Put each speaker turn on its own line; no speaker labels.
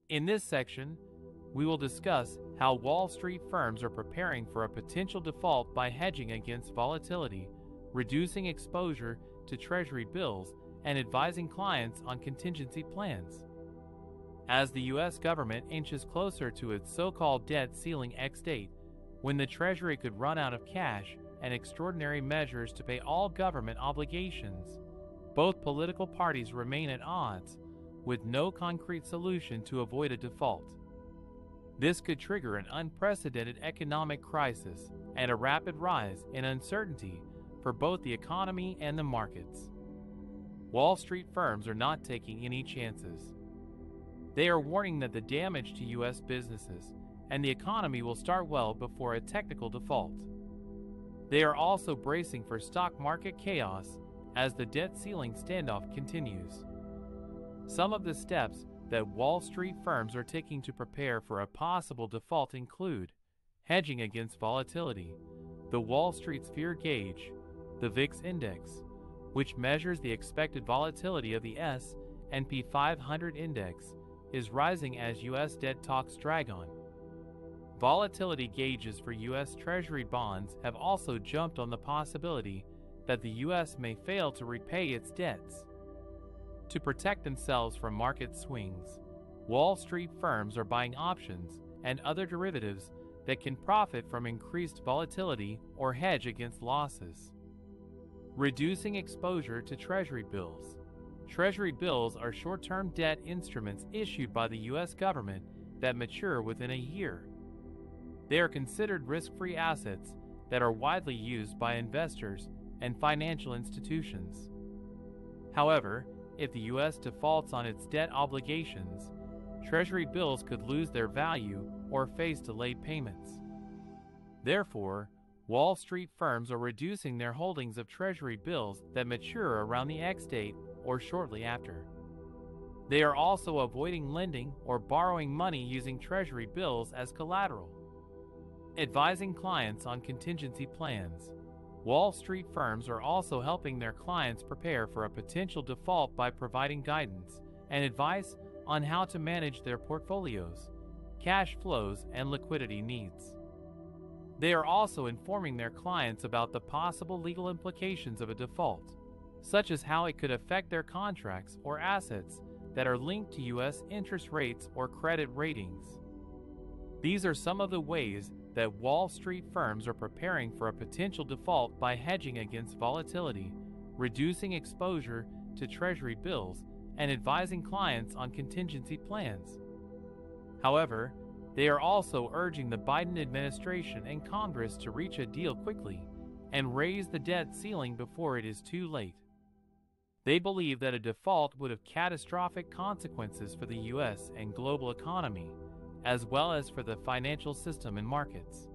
In this section, we will discuss how Wall Street firms are preparing for a potential default by hedging against volatility, reducing exposure to Treasury bills, and advising clients on contingency plans. As the U.S. government inches closer to its so-called debt ceiling X-date, when the Treasury could run out of cash and extraordinary measures to pay all government obligations, both political parties remain at odds, with no concrete solution to avoid a default. This could trigger an unprecedented economic crisis and a rapid rise in uncertainty for both the economy and the markets. Wall Street firms are not taking any chances. They are warning that the damage to U.S. businesses and the economy will start well before a technical default. They are also bracing for stock market chaos as the debt ceiling standoff continues. Some of the steps that Wall Street firms are taking to prepare for a possible default include hedging against volatility. The Wall Street's fear gauge, the VIX index, which measures the expected volatility of the S&P 500 index, is rising as U.S. debt talks drag on. Volatility gauges for U.S. Treasury bonds have also jumped on the possibility that the U.S. may fail to repay its debts. To protect themselves from market swings, Wall Street firms are buying options and other derivatives that can profit from increased volatility or hedge against losses. Reducing exposure to Treasury bills. Treasury bills are short-term debt instruments issued by the U.S. government that mature within a year. They are considered risk-free assets that are widely used by investors and financial institutions. However, if the U.S. defaults on its debt obligations, Treasury bills could lose their value or face delayed payments. Therefore, Wall Street firms are reducing their holdings of Treasury bills that mature around the X-date or shortly after. They are also avoiding lending or borrowing money using Treasury bills as collateral. Advising clients on contingency plans. Wall Street firms are also helping their clients prepare for a potential default by providing guidance and advice on how to manage their portfolios, cash flows, and liquidity needs. They are also informing their clients about the possible legal implications of a default, such as how it could affect their contracts or assets that are linked to U.S. interest rates or credit ratings. These are some of the ways that Wall Street firms are preparing for a potential default by hedging against volatility, reducing exposure to Treasury bills, and advising clients on contingency plans. However, they are also urging the Biden administration and Congress to reach a deal quickly and raise the debt ceiling before it is too late. They believe that a default would have catastrophic consequences for the U.S. and global economy, as well as for the financial system and markets.